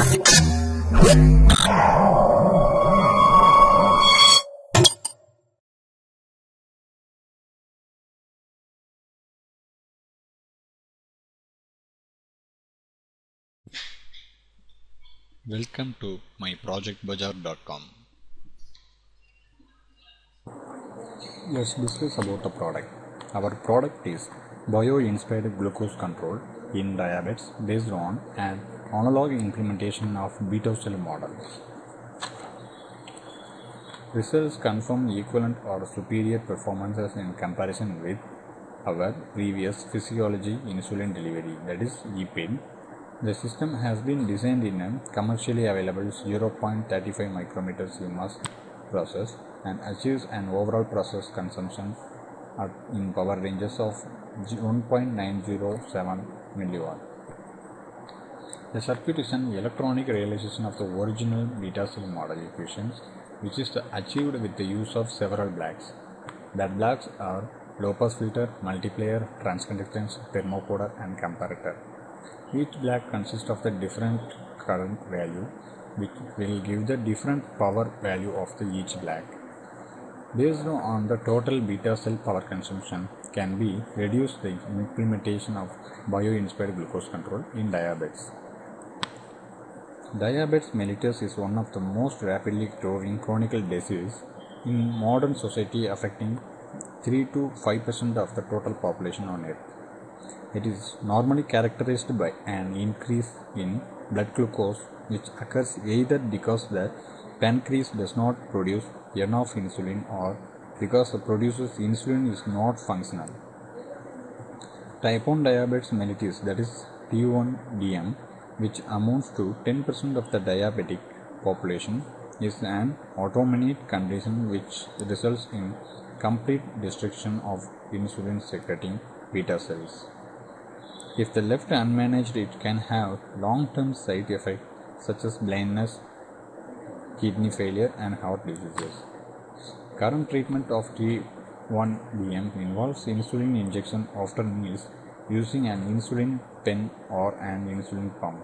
Welcome to myprojectbazaar.com. Let's discuss about the product. Our product is bio-inspired glucose control in diabetes based on an analog implementation of beta cell models. Results confirm equivalent or superior performances in comparison with our previous physiology insulin delivery, that is EPID. The system has been designed in a commercially available 0.35 micrometer CMOS process and achieves an overall process consumption in power ranges of 1.907 milliwatt. The circuit is an electronic realization of the original beta cell model equations, which is achieved with the use of several blocks. The blocks are low-pass filter, multiplier, transconductance, thermocoder, and comparator. Each block consists of the different current value, which will give the different power value of each block. Based on the total beta cell power consumption can be reduced the implementation of bio-inspired glucose control in diabetes. Diabetes mellitus is one of the most rapidly growing chronic disease in modern society, affecting 3 to 5% of the total population on earth. It is normally characterized by an increase in blood glucose, which occurs either because the pancreas does not produce enough insulin or because the producer's insulin is not functional. Type 1 diabetes mellitus, that is T1DM, which amounts to 10% of the diabetic population, is an autoimmune condition which results in complete destruction of insulin secreting beta cells. If the left unmanaged, it can have long-term side effects such as blindness, kidney failure, and heart diseases. Current treatment of T1DM involves insulin injection after meals using an insulin pen or an insulin pump.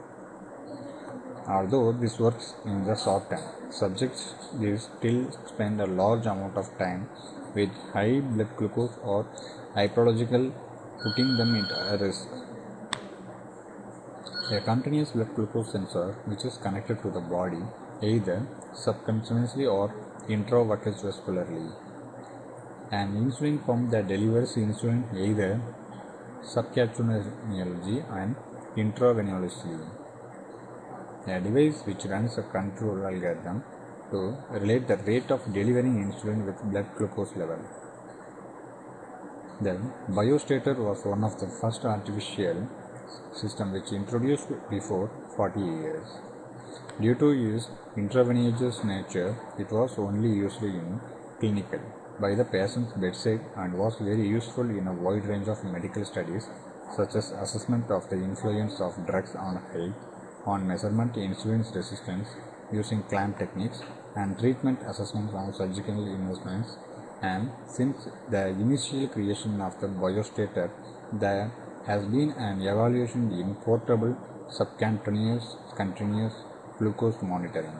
Although this works in the short term, subjects will still spend a large amount of time with high blood glucose or hyperological, putting them at risk. A continuous blood glucose sensor, which is connected to the body either subcutaneously or intravascularly. An insulin pump that delivers insulin either subcutaneously and intravenously. A device which runs a control algorithm to relate the rate of delivering insulin with blood glucose level. The biostator was one of the first artificial system which introduced before 40 years. Due to its intravenous nature, it was only used in clinical by the patient's bedside and was very useful in a wide range of medical studies such as assessment of the influence of drugs on health, on measurement insulin resistance using clamp techniques, and treatment assessment on surgical investments. And since the initial creation of the biostator, there has been an evaluation in portable subcutaneous continuous glucose monitoring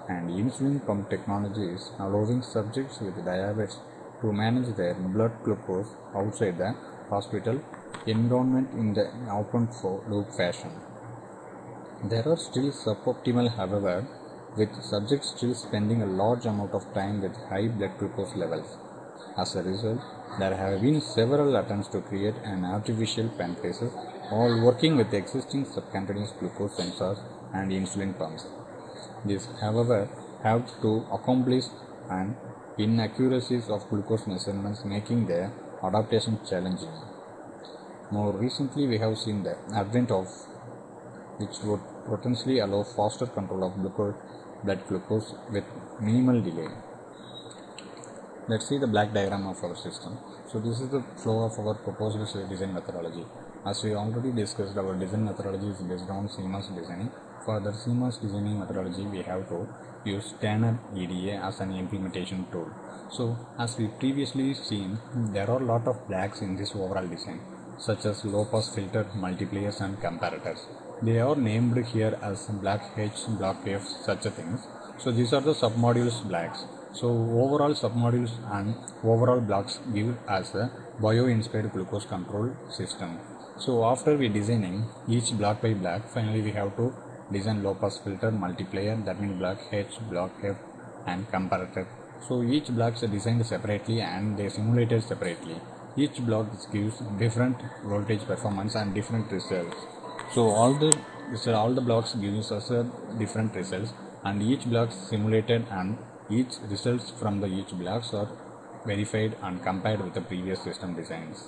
and insulin pump technologies, allowing subjects with diabetes to manage their blood glucose outside the hospital environment in the open loop fashion. There are still suboptimal, however, with subjects still spending a large amount of time with high blood glucose levels. As a result, there have been several attempts to create an artificial pancreas, all working with existing subcutaneous glucose sensors and insulin pumps. These, however, have to accomplish an inaccuracies of glucose measurements, making their adaptation challenging. More recently, we have seen the advent of which would potentially allow faster control of blood glucose with minimal delay. Let's see the black diagram of our system. So this is the flow of our proposed design methodology. As we already discussed, our design methodology is based on CMOS designing. For the CMOS designing methodology, we have to use Tanner EDA as an implementation tool. So as we previously seen, there are a lot of blocks in this overall design, such as low pass filter, multipliers, and comparators. They are named here as block H, block F, such things. So these are the submodules blocks. So overall submodules and overall blocks give as a bio-inspired glucose control system. So after we designing each block by block, finally we have to design low pass filter, multiplier, that means block H, block F, and comparator. So each blocks are designed separately and they simulated separately. Each block gives different voltage performance and different results. So all the blocks gives us different results, and each block simulated and each results from the each blocks are verified and compared with the previous system designs.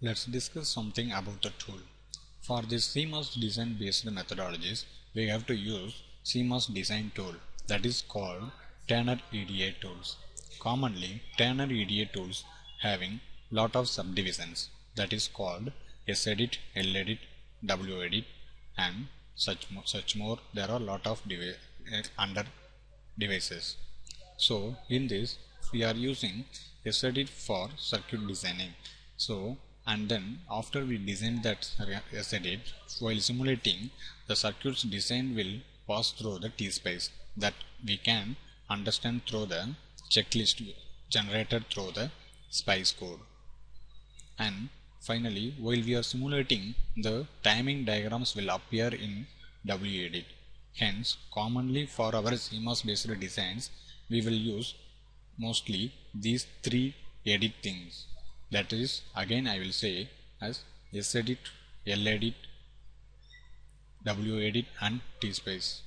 Let's discuss something about the tool. For this CMOS design based methodologies, we have to use CMOS design tool, that is called Tanner EDA tools. Commonly, Tanner EDA tools having lot of subdivisions, that is called SEdit, LEdit, WEdit, and such more. There are lot of under devices. So in this we are using SEdit for circuit designing. So and then after we design that SEdit, while simulating, the circuit's design will pass through the T-space that we can understand through the checklist generated through the SPICE code. And finally, while we are simulating, the timing diagrams will appear in WEdit. Hence, commonly for our CMOS based designs, we will use mostly these three edit things. That is, again I will say as SEdit, LEdit, WEdit, and T-space.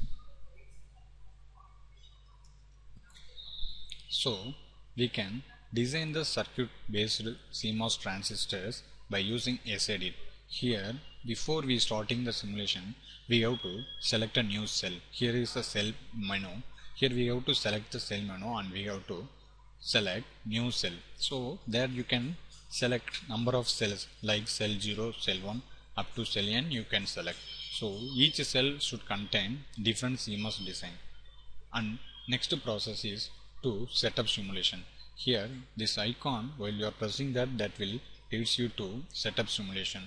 So we can design the circuit based CMOS transistors by using SEdit. Here, before we starting the simulation, we have to select a new cell. Here is the cell menu. Here we have to select the cell menu and we have to select new cell. So there you can select number of cells like cell 0, cell 1 up to cell n you can select. So each cell should contain different CMOS design. And next process is to set up simulation. Here this icon, while you are pressing that will leads you to setup simulation.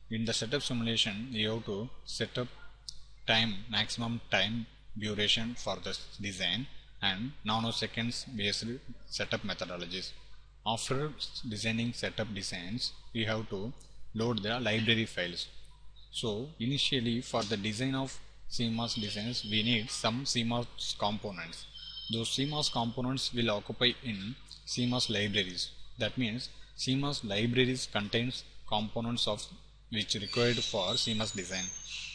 In the setup simulation you have to set up maximum time duration for the design and nanoseconds based setup methodologies. After designing setup designs, we have to load the library files. So initially for the design of CMOS designs we need some CMOS components. Those CMOS components will occupy in CMOS libraries. That means CMOS libraries contains components of which required for CMOS design.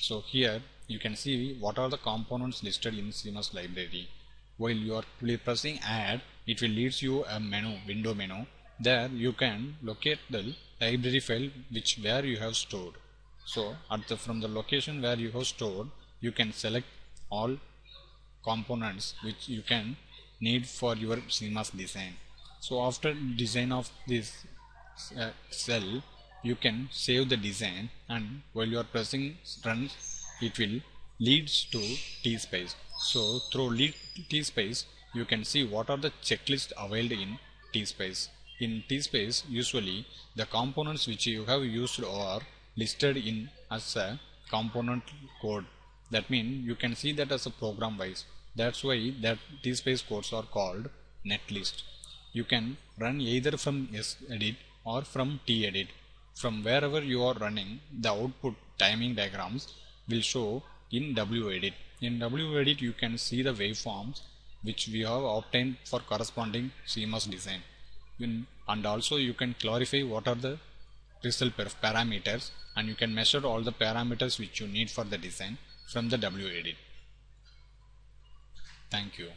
So here you can see what are the components listed in CMOS library. While you are pressing add, it will leads you a window menu. There you can locate the library file where you have stored. So from the location where you have stored, you can select all components which you can need for your CMOS design. So after design of this cell, you can save the design, and while you are pressing run, it will leads to T-space. So through T-space you can see what are the checklists available in T-space. In T-space usually the components which you have used are listed in as a component code. That means you can see that as a program wise. That's why that T-space codes are called netlist. You can run either from SEdit or from T-edit. From wherever you are running, the output timing diagrams will show in WEdit. In WEdit you can see the waveforms which we have obtained for corresponding CMOS design. And also you can clarify what are the result parameters, and you can measure all the parameters which you need for the design from the WEdit. Thank you.